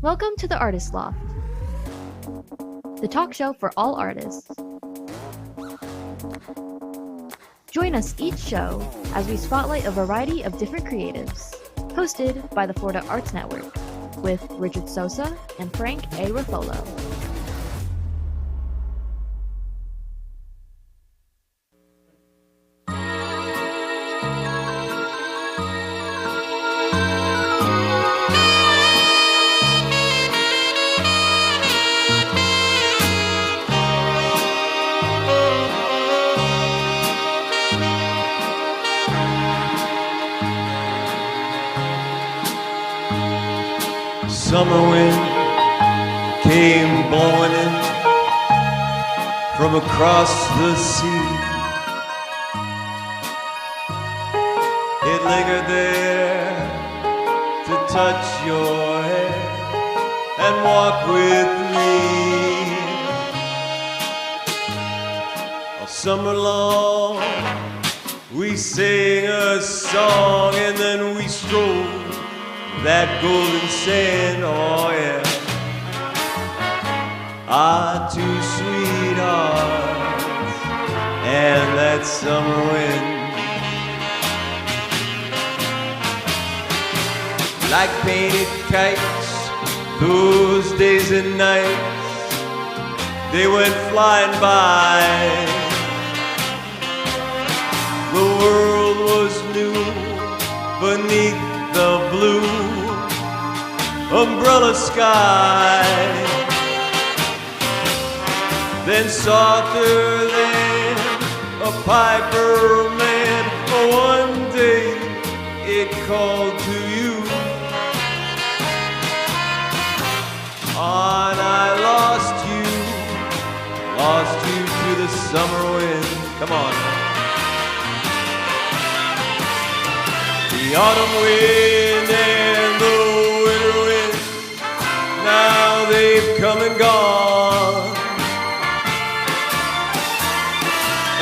Welcome to the Artist Loft, the talk show for all artists. Join us each show as we spotlight a variety of different creatives, hosted by the Florida Arts Network, with Richard Sosa and Frank A. Ruffolo. Summer wind came blowing in from across the sea. It lingered there to touch your hair and walk with me. All summer long we sang a song and then we strolled that golden sand, oh yeah. Our two sweethearts and that summer wind. Like painted kites, those days and nights, they went flying by. The world was new beneath the blue umbrella sky. Then softer than a piper man, one day it called to you. And I lost you to the summer wind. Come on. The autumn wind and the winter wind, now they've come and gone.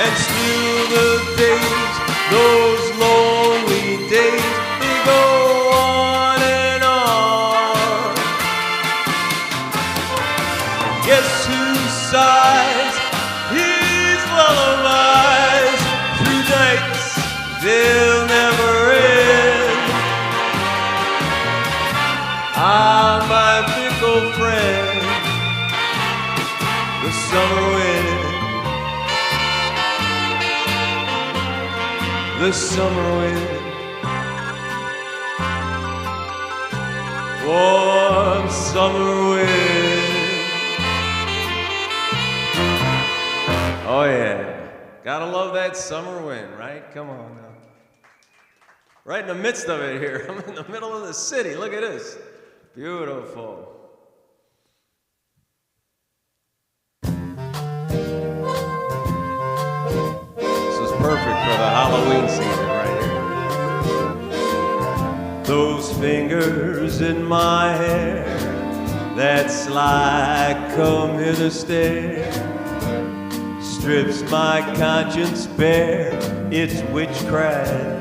And still the days, those lonely days, they go on and on. Guess who sighs his lullabies through nights they'll never end? Ah, my fickle friend, the summer wind, the summer wind, warm summer wind. Oh yeah, gotta love that summer wind, right? Come on now. Right in the midst of it here. I'm in the middle of the city. Look at this. Beautiful. This is perfect for the Halloween season right here. Those fingers in my hair, that sly come hither stare, strips my conscience bare. It's witchcraft.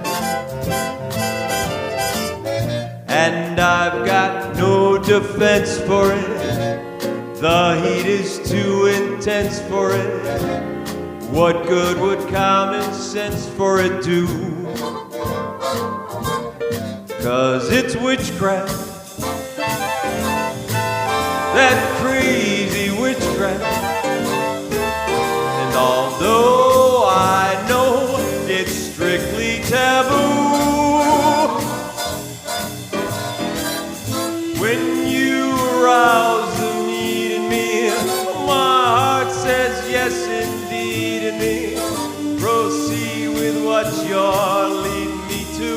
And I've got no defense for it. The heat is too intense for it. What good would common sense for it do? 'Cause it's witchcraft, that crazy witchcraft. And although I know it's strictly taboo, when you arouse the need in me, my heart says yes indeed in me. Proceed with what you're leading me to.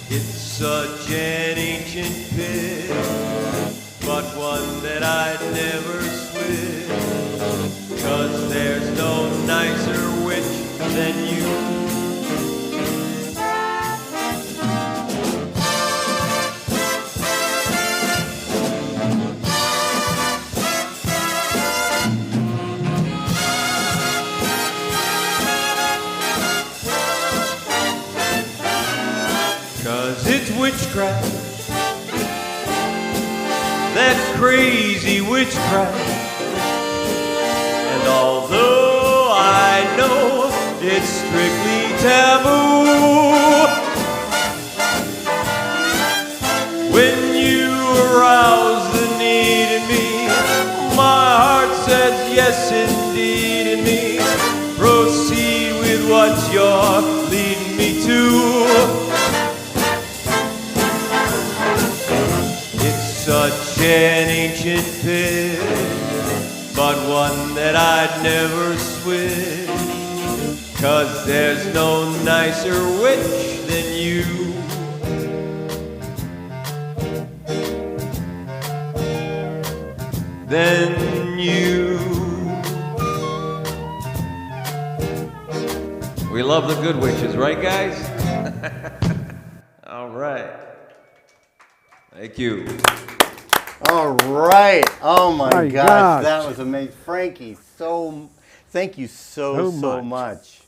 It's such an ancient pit, but one that I'd never switch. 'Cause there's no nicer witch than you. 'Cause it's witchcraft, that crazy witchcraft. And although I know it's strictly taboo, when you arouse the need in me, my heart says yes indeed in me. Proceed with what you're leading me to. It's such an ancient pit, but one that I'd never switch, 'cause there's no nicer witch than you. Than you. We love the good witches, right, guys? All right. Thank you. All right. Oh my My gosh, gosh. that was amazing, Frankie. Thank you so much.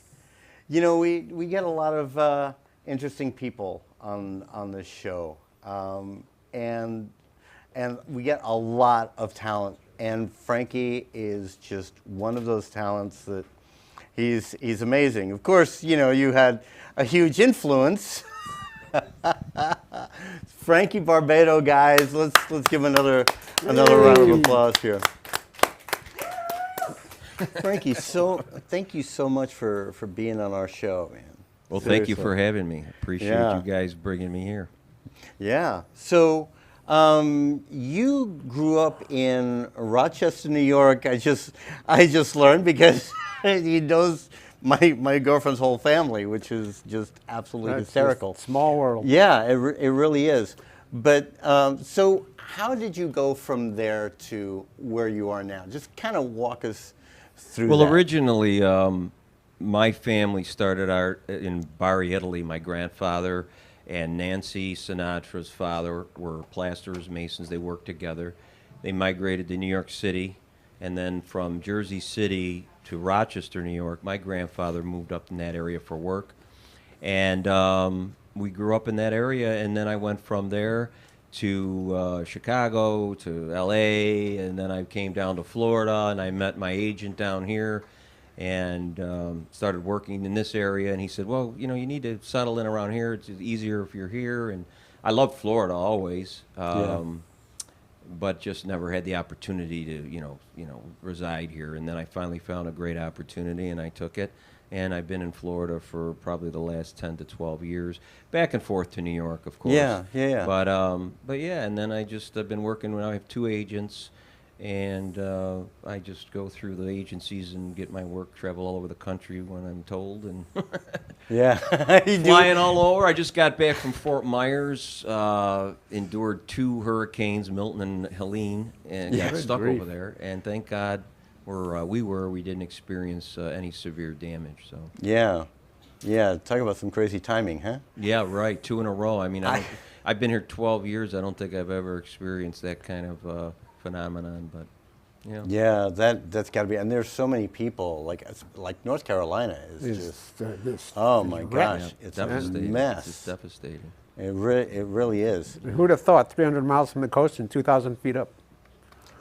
You know, we get a lot of interesting people on this show, and we get a lot of talent. And Frankie is just one of those talents that he's amazing. Of course, you know, you had a huge influence. Frankie Barbado, guys, let's give another round of applause here. Frankie, thank you so much for being on our show, man. Well, thank you Seriously. for having me. Appreciate Yeah. you guys bringing me here. Yeah. So you grew up in Rochester, New York. I just learned because he knows my girlfriend's whole family, which is just absolutely That's hysterical. just small world. Yeah, it really is. But so how did you go from there to where you are now? Just kind of walk us through Well, that. originally, my family started out in Bari, Italy. My grandfather and Nancy Sinatra's father were plasterers, masons. They worked together. They migrated to New York City, and then from Jersey City to Rochester, New York, my grandfather moved up in that area for work. And we grew up in that area, and then I went from there to Chicago, to L.A., and then I came down to Florida, and I met my agent down here and started working in this area. And he said, well, you know, you need to settle in around here. It's easier if you're here. And I loved Florida always, but just never had the opportunity to, you know, reside here. And then I finally found a great opportunity, and I took it. And I've been in Florida for probably the last 10 to 12 years, back and forth to New York, of course. Yeah. But yeah, and then I've been working. I have 2 agents, and I just go through the agencies and get my work, travel all over the country when I'm told, and Yeah. You do- flying all over. I just got back from Fort Myers, endured 2 hurricanes, Milton and Helene, and got Good stuck grief. over there. And thank God we didn't experience any severe damage. So Yeah. Talk about some crazy timing, huh? yeah, right, 2 in a row. I mean, I've been here 12 years. I don't think I've ever experienced that kind of phenomenon, but you know. Yeah, that's got to be. And there's so many people, like North Carolina is just. Oh my gosh, Yeah, it's a devastating. mess. It's just devastating. It really is. Who'd have thought 300 miles from the coast and 2,000 feet up?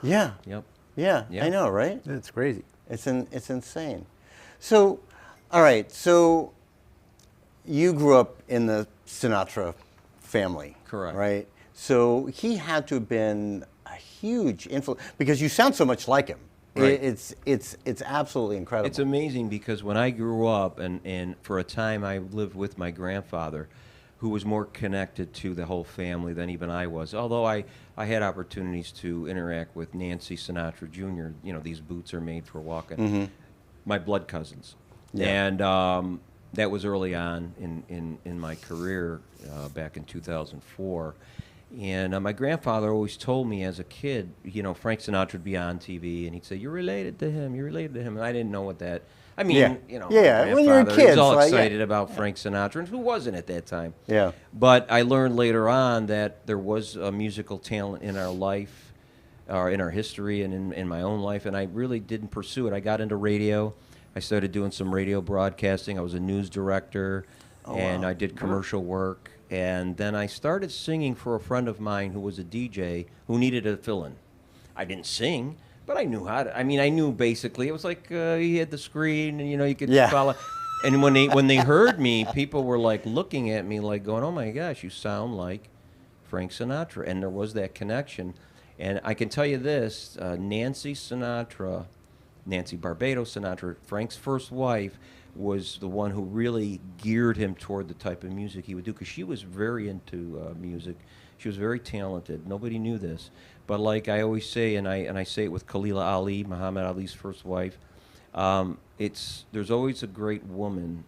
Yeah, Yep. yeah, Yeah. I know, right? That's crazy. It's insane. So, all right, so you grew up in the Sinatra family, Correct. right? So he had to have been a huge influence because you sound so much like him. Right. It's absolutely incredible. It's amazing because when I grew up, and for a time I lived with my grandfather, who was more connected to the whole family than even I was. Although I had opportunities to interact with Nancy Sinatra Jr., you know, these boots are made for walking. My blood cousins. Yeah. And that was early on in my career back in 2004. And my grandfather always told me as a kid, you know, Frank Sinatra would be on TV, and he'd say, "You're related to him. You're related to him." And I didn't know what that. I mean, Yeah. you know, Yeah, my when you're a grandfather, kid, he was all it's like, yeah. excited about Frank Sinatra, and who wasn't at that time? Yeah. But I learned later on that there was a musical talent in our life, or in our history, and in my own life, and I really didn't pursue it. I got into radio. I started doing some radio broadcasting. I was a news director, and wow. I did commercial work. and then I started singing for a friend of mine who was a DJ who needed a fill-in. I didn't sing, but I knew how to. I mean, I knew basically. It was like he had the screen, and you could follow. And when they heard me, people were like looking at me, like going, "Oh my gosh, you sound like Frank Sinatra," and there was that connection. And I can tell you this: Nancy Barbado Sinatra, Frank's first wife, was the one who really geared him toward the type of music he would do, because she was very into music. She was very talented. Nobody knew this, but like I always say, and I say it with Khalila Ali, Muhammad Ali's first wife. There's always a great woman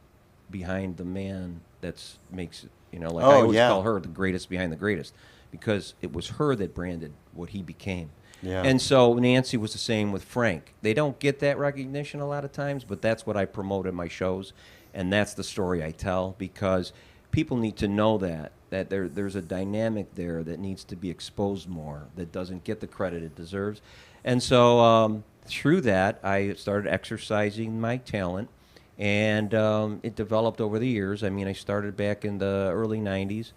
behind the man that's makes it. I always call her the greatest behind the greatest, because it was her that branded what he became. Yeah. And so Nancy was the same with Frank. They don't get that recognition a lot of times, but that's what I promote in my shows, and that's the story I tell, because people need to know that there's a dynamic there that needs to be exposed more, that doesn't get the credit it deserves. And so through that, I started exercising my talent, and it developed over the years. I mean, I started back in the early 90s.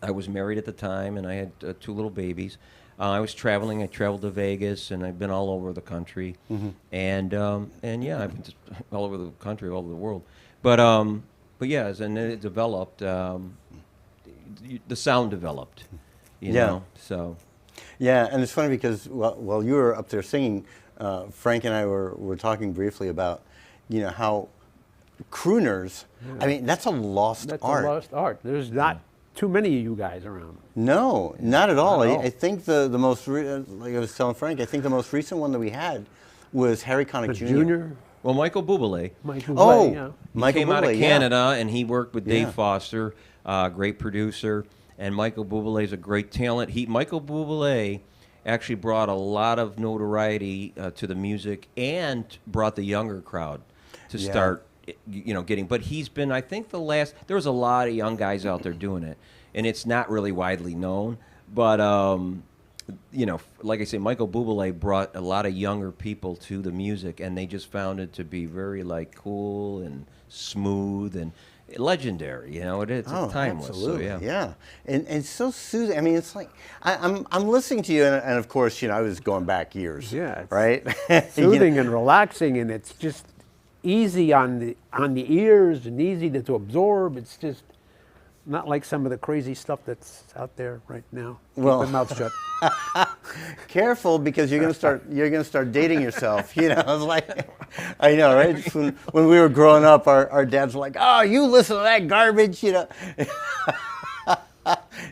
I was married at the time, and I had 2 little babies. I was traveling. I traveled to Vegas, and I've been all over the country, and yeah, I've been just all over the country, all over the world. But yes, and then it developed. The sound developed, you know. So. Yeah, and it's funny because while you were up there singing, Frank and I were talking briefly about, how crooners. Yeah. I mean, that's a lost art. That's a lost art. There's not too many of you guys around. No, not at all. I think the most, like I was telling Frank, I think the most recent one that we had was Harry Connick Jr. Well, Michael Bublé. Michael came out of Canada, and he worked with Dave Foster, great producer. And Michael Bublé is a great talent. Michael Bublé actually brought a lot of notoriety to the music, and brought the younger crowd to start, getting. But he's been, I think, there was a lot of young guys out there doing it, and it's not really widely known. But like I say, Michael Bublé brought a lot of younger people to the music, and they just found it to be very cool and smooth and legendary. It's timeless. Absolutely. So, yeah. And so soothing. I mean, it's like I'm listening to you, and of course, I was going back years. Yeah. Right. Soothing and relaxing, and it's just easy on the ears and easy to absorb. It's just not like some of the crazy stuff that's out there right now. Keep your mouth shut. Careful, because you're gonna start dating yourself. It's like, I know, right? When we were growing up, our dads were like, "Oh, you listen to that garbage,"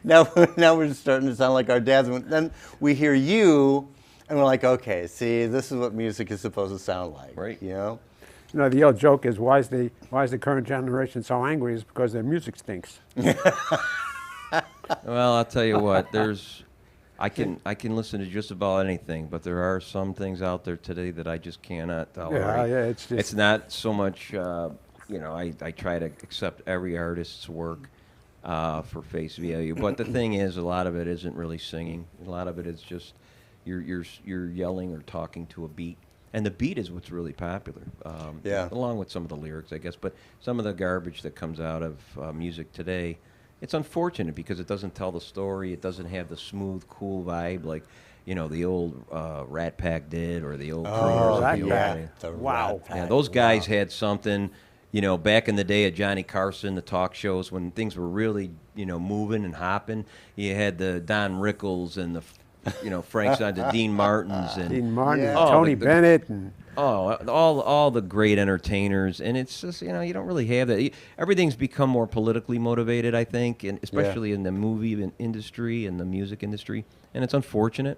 Now we're starting to sound like our dads. Then we hear you, and we're like, "Okay, see, this is what music is supposed to sound like." Right. The old joke is, why is the current generation so angry? Is because their music stinks. Well, I'll tell you what. I can listen to just about anything, but there are some things out there today that I just cannot tolerate. Yeah, it's not so much. I try to accept every artist's work for face value, but the thing is, a lot of it isn't really singing. A lot of it is just you're yelling or talking to a beat. And the beat is what's really popular, along with some of the lyrics, I guess. But some of the garbage that comes out of music today, it's unfortunate because it doesn't tell the story. It doesn't have the smooth, cool vibe like, the old Rat Pack did, or the old Creeders. Wow. Yeah, those guys had something, back in the day of Johnny Carson, the talk shows, when things were really, moving and hopping. You had the Don Rickles and the Frank Sinatra, Dean Martins, and Tony Bennett, and all the great entertainers. And it's just you don't really have that. Everything's become more politically motivated, I think, and especially in the movie industry and the music industry. And it's unfortunate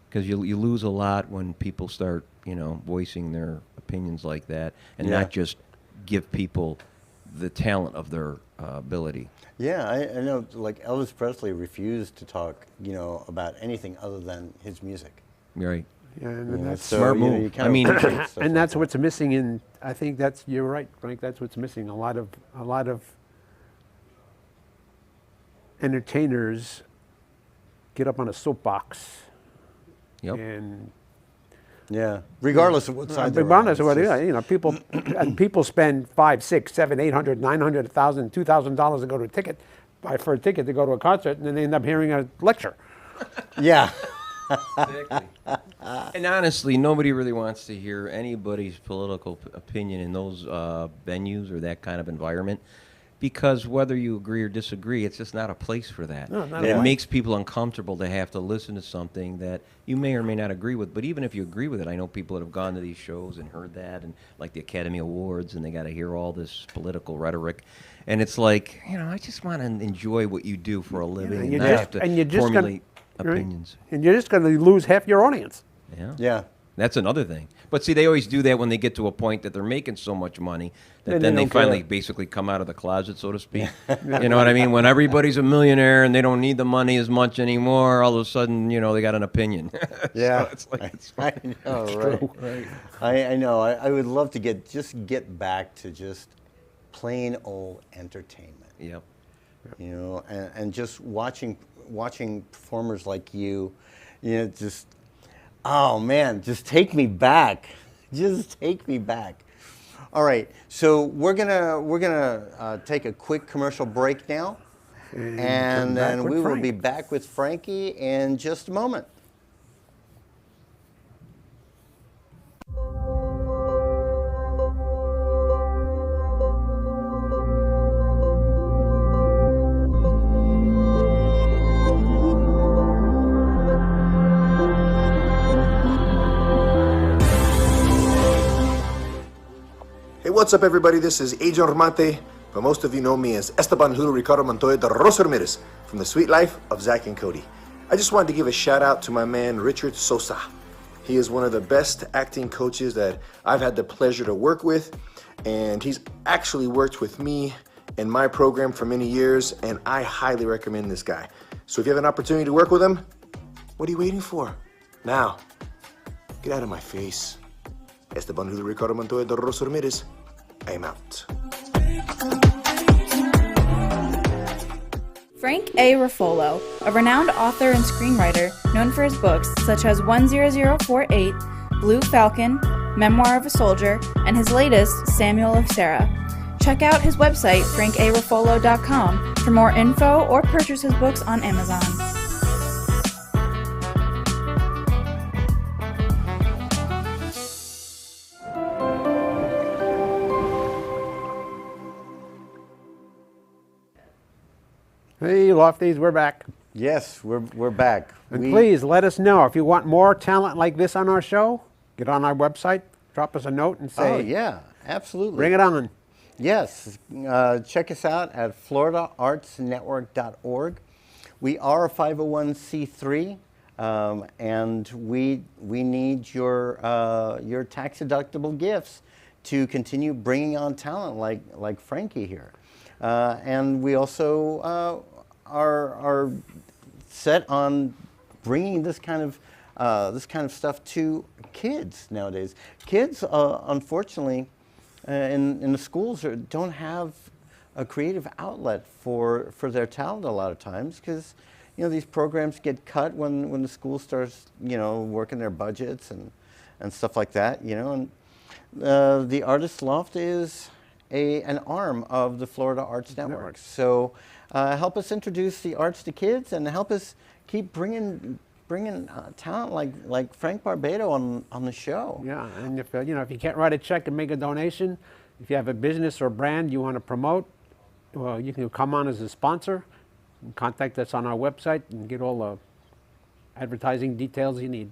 because you lose a lot when people start voicing their opinions like that, and not just give people the talent of their ability. Yeah, I know. Like Elvis Presley refused to talk, about anything other than his music. Right. Yeah, and that's smart move. And that's what's missing in. I think you're right, Frank. That's what's missing. A lot of entertainers get up on a soapbox. Yep. And regardless of what side they're on. Regardless of what people spend $500, $600, $700, $800, $900, $1,000, $2,000 to go to a ticket. buy for a ticket to go to a concert, and then they end up hearing a lecture. Yeah. Exactly. And honestly, nobody really wants to hear anybody's political opinion in those venues or that kind of environment, because whether you agree or disagree, it's just not a place for that. No, not It at all. makes people uncomfortable to have to listen to something that you may or may not agree with. But even if you agree with it, I know people that have gone to these shows and heard that, and like the Academy Awards, and they got to hear all this political rhetoric. And it's like, I just want to enjoy what you do for a living and not have to formulate opinions. And you're just going to lose half your audience. Yeah. Yeah. That's another thing. But see, they always do that when they get to a point that they're making so much money that Then then they they don't care. finally basically come out of the closet, so to speak. You know what I mean? When everybody's a millionaire and they don't need the money as much anymore, all of a sudden, they got an opinion. Yeah. So it's like, I know, right? I know. I would love to get back to just plain old entertainment. yep. And just watching performers like you, just, oh man, just take me back. Just take me back. All right, so we're gonna take a quick commercial break now, and then we will be back with Frankie in just a moment. Hey, what's up, everybody? This is Adrian Romante, but most of you know me as Esteban Julio Ricardo Montoya de Rosa Ramirez from The Sweet Life of Zach and Cody. I just wanted to give a shout out to my man Richard Sosa. He is one of the best acting coaches that I've had the pleasure to work with, and he's actually worked with me in my program for many years, and I highly recommend this guy. So if you have an opportunity to work with him, what are you waiting for? Now, get out of my face. Esteban Julio Ricardo Montoya de Rosa Ramirez. I am out. Frank A. Ruffolo, a renowned author and screenwriter known for his books such as 10048, Blue Falcon, Memoir of a Soldier, and his latest, Samuel of Sarah. Check out his website, frankaruffolo.com, for more info or purchase his books on Amazon. Hey, Lofties, we're back. Yes, we're back. And please let us know if you want more talent like this on our show. Get on our website, drop us a note, and say, Oh yeah, absolutely. bring it on. Yes, check us out at floridaartsnetwork.org. We are a 501c3, and we need your tax-deductible gifts to continue bringing on talent like Frankie here. And we also are set on bringing this kind of stuff to kids nowadays. Kids, unfortunately, in the schools don't have a creative outlet for their talent a lot of times, because these programs get cut when the school starts working their budgets and stuff like that. And the Artist Loft is an arm of the Florida Arts Network. So help us introduce the arts to kids, and help us keep bringing talent like Frank Barbado on the show. Yeah, and if if you can't write a check and make a donation, if you have a business or brand you want to promote, well, you can come on as a sponsor and contact us on our website and get all the advertising details you need.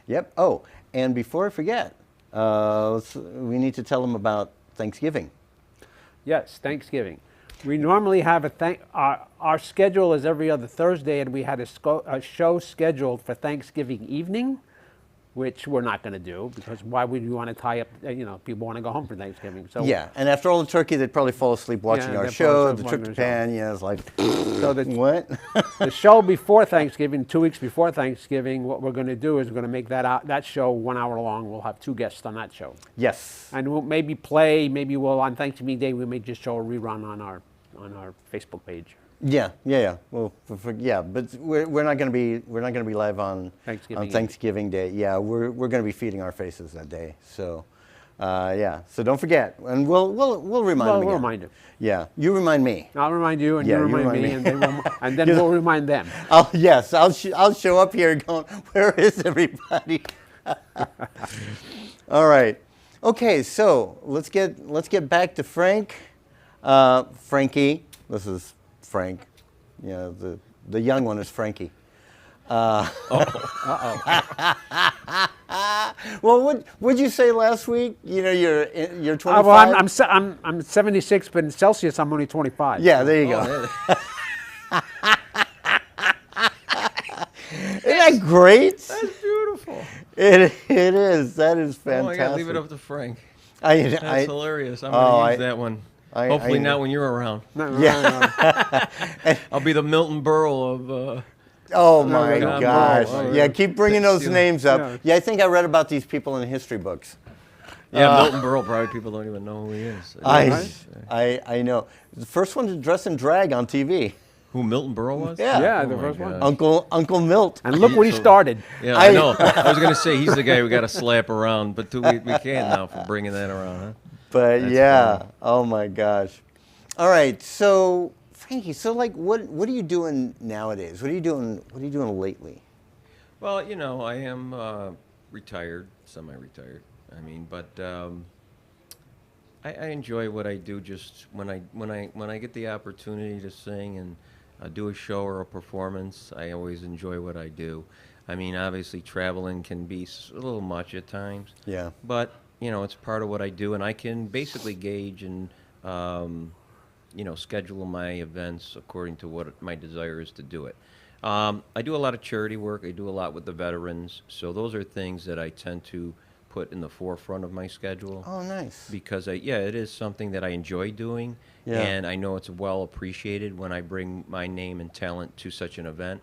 Yep. Oh, and before I forget, we need to tell them about Thanksgiving. Yes, Thanksgiving. We normally have our schedule is every other Thursday, and we had a show scheduled for Thanksgiving evening, which we're not going to do, because why would you want to tie up, people want to go home for Thanksgiving. So yeah, and after all the turkey, they'd probably fall asleep watching Yeah, our they'd show, fall the asleep trip watching to our show. Japan. It's like, So what? the show before Thanksgiving, 2 weeks before Thanksgiving, what we're going to do is we're going to make that show 1 hour long. We'll have 2 guests on that show. Yes. And we'll maybe we'll on Thanksgiving Day, we may just show a rerun on our Facebook page. Yeah. Well, but we're not going to be live on Thanksgiving Thanksgiving Day. Yeah, we're going to be feeding our faces that day. So, Yeah. So don't forget, and we'll remind them. We'll again. remind them. Yeah. You remind me. I'll remind you, and Yeah, you you remind me, remind me. and then we'll remind them. I'll show up here going, where is everybody? All right. Okay, so let's get back to Frank. Frankie. This is Frank. Yeah, the young one is Frankie. Well, what'd you say last week? You know, you're 25. Well, I'm 76, but in Celsius I'm only 25. Yeah, there you go. Isn't that great? That's beautiful. It is. That is fantastic. Oh, I gotta leave it up to Frank. That's That's hilarious. I'm gonna use that one. Hopefully not when you're around. Yeah. I'll be the Milton Berle of. Oh my Tom gosh. Berle. Yeah, keep bringing those names up. Yeah. Yeah, I think I read about these people in history books. Yeah, Milton Berle. Probably people don't even know who he is. I know. The first one to dress in drag on TV. Who Milton Berle was? Yeah. Yeah, Oh the my first one. gosh. Uncle Milt. And look where he started. Yeah, I know. I was gonna say he's the guy we got to slap around, but we can't now for bringing that around, huh? But That's yeah. funny. Oh my gosh. All right. So Frankie, so like, what are you doing nowadays? What are you doing lately? Well, you know, I am retired, semi-retired. I mean, but I enjoy what I do. Just when I get the opportunity to sing and do a show or a performance, I always enjoy what I do. I mean, obviously, traveling can be a little much at times. Yeah. But you know, it's part of what I do, and I can basically gauge and schedule my events according to what my desire is to do it. I do a lot of charity work. I do a lot with the veterans. So those are things that I tend to put in the forefront of my schedule. Oh, nice. Because it is something that I enjoy doing, Yeah. and I know it's well appreciated when I bring my name and talent to such an event,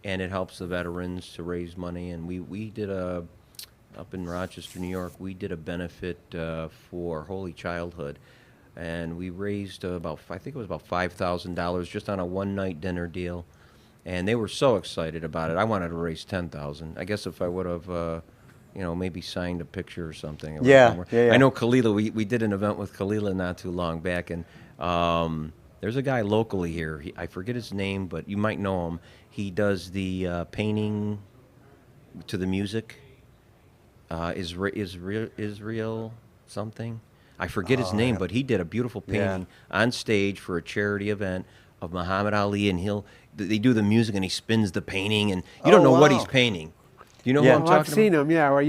and it helps the veterans to raise money. And we did up in Rochester, New York, we did a benefit for Holy Childhood, and we raised I think it was about $5,000 just on a one-night dinner deal, and they were so excited about it. I wanted to raise $10,000. I guess if I would have, maybe signed a picture or something. Yeah. I know Kalila. We did an event with Kalila not too long back, and there's a guy locally here. I forget his name, but you might know him. He does the painting to the music. Israel something. I forget his name, but he did a beautiful painting on stage for a charity event of Muhammad Ali, and they do the music, and he spins the painting, and you don't know what he's painting. Do you know who I'm Well, talking I've seen about? him. Yeah, or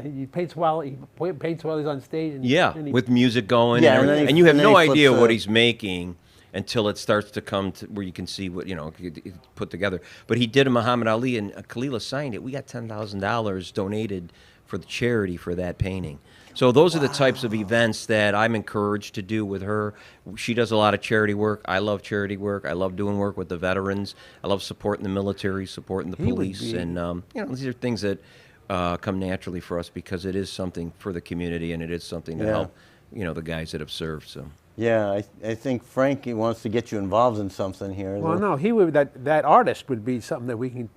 he paints while he's on stage. And With music going, Yeah, and, and then everything. he- And you have and then no he flips idea what the- he's making until it starts to come to where you can see what it's put together. But he did a Muhammad Ali, and Kalila signed it. We got $10,000 donated for the charity for that painting. So those are the types of events that I'm encouraged to do with her. She does a lot of charity work. I love charity work. I love doing work with the veterans. I love supporting the military, supporting the police, and these are things that come naturally for us because it is something for the community, and it is something to help the guys that have served. So. Yeah, I think Frankie wants to get you involved in something here. Well, no, he would. That artist would be something that we can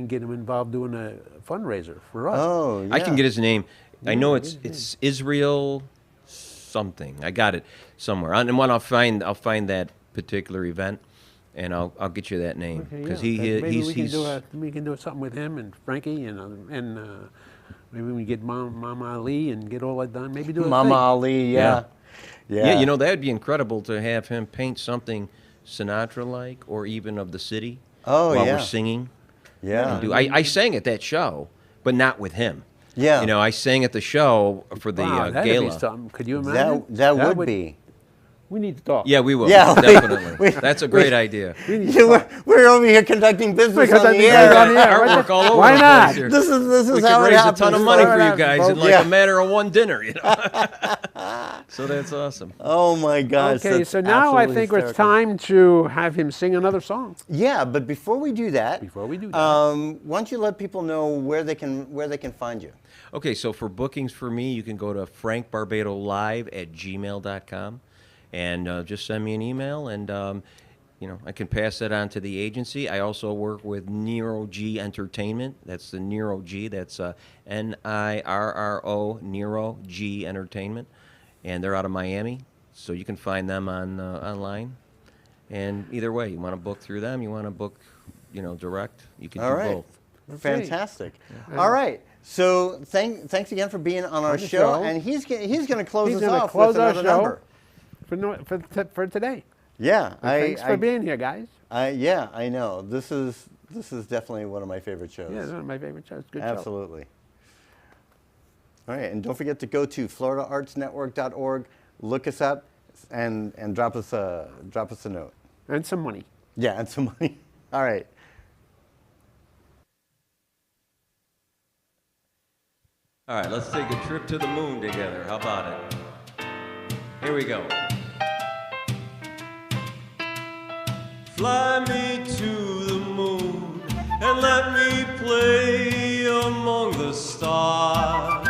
get him involved doing a fundraiser for us. Oh, yeah. I can get his name. I know it's Israel something. I got it somewhere. And when I'll find that particular event, and I'll get you that name because maybe we can do something with him and Frankie and maybe we get Mama Ali and get all that done. Maybe do a Mama thing. Ali, yeah. Yeah, that would be incredible to have him paint something Sinatra-like or even of the city while we're singing. Yeah. I sang at that show, but not with him. Yeah. I sang at the show for the That'd gala. be something. Could you imagine? That would be. We need to talk. Yeah, we will. Yeah, Definitely. That's a great idea. We're over here conducting business on the Conducting air. business on the air. Artwork all over Why the not? place here. This is We how could it raise happens. a ton of money for you guys in like Yeah. a matter of one dinner. So that's awesome. Oh my gosh. Okay, that's so now I absolutely think it's hysterical. time to have him sing another song. Yeah, but before we do that, Before we do that. why don't you let people know where they can find you? Okay, so for bookings for me, you can go to frankbarbadolive@gmail.com and just send me an email. And I can pass that on to the agency. I also work with Nero G Entertainment. That's the Nero G. That's Nirro Nero G Entertainment, and they're out of Miami. So you can find them on online. And either way, you want to book through them, you want to book, direct. You can do both. Fantastic. All right. So thanks again for being on our show. And he's going to close us off with another number for today. Yeah. Thanks for being here, guys. Yeah, I know. This is definitely one of my favorite shows. Yeah, one of my favorite shows. Good show. Absolutely. All right, and don't forget to go to FloridaArtsNetwork.org, look us up, and drop us a note. And some money. Yeah, and some money. All right. All right, let's take a trip to the moon together. How about it? Here we go. Fly me to the moon and let me play among the stars.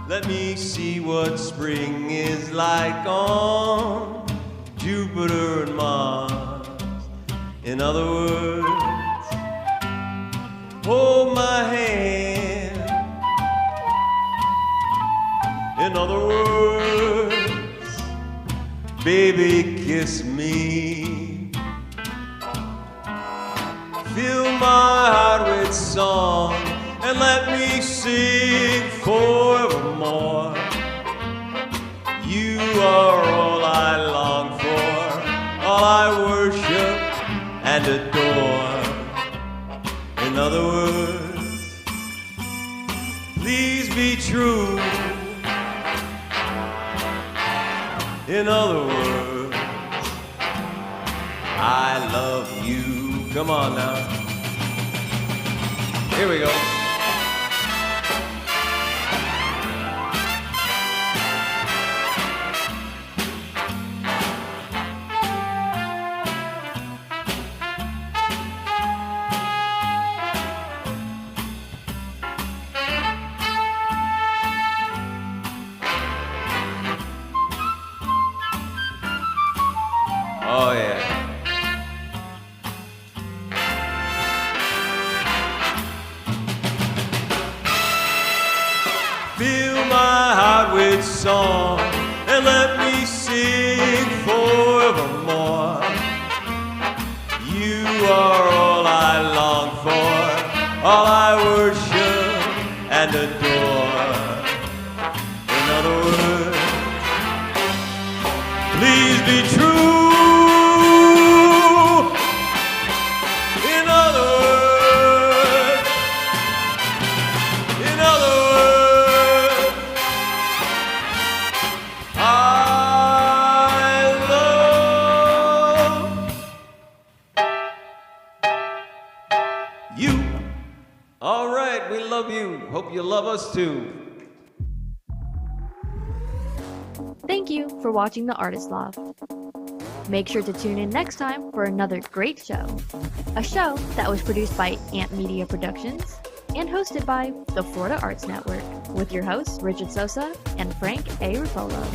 Let me see what spring is like on Jupiter and Mars. In other words, hold my hand. In other words, baby, kiss me. Fill my heart with song and let me sing forevermore. You are all I long for, all I worship and adore. In other words, please be true. In other words, I love you. Come on now. Here we go. Oh yeah. Fill my heart with song and let me sing forevermore. You are all I long for, all I worship and adore. In other words, please be true. In other words, I love you. All right, we love you. Hope you love us too. Thank you for watching The Artist Loft. Make sure to tune in next time for another great show. A show that was produced by Ant Media Productions and hosted by the Florida Arts Network with your hosts Richard Sosa and Frank A. Ruffolo.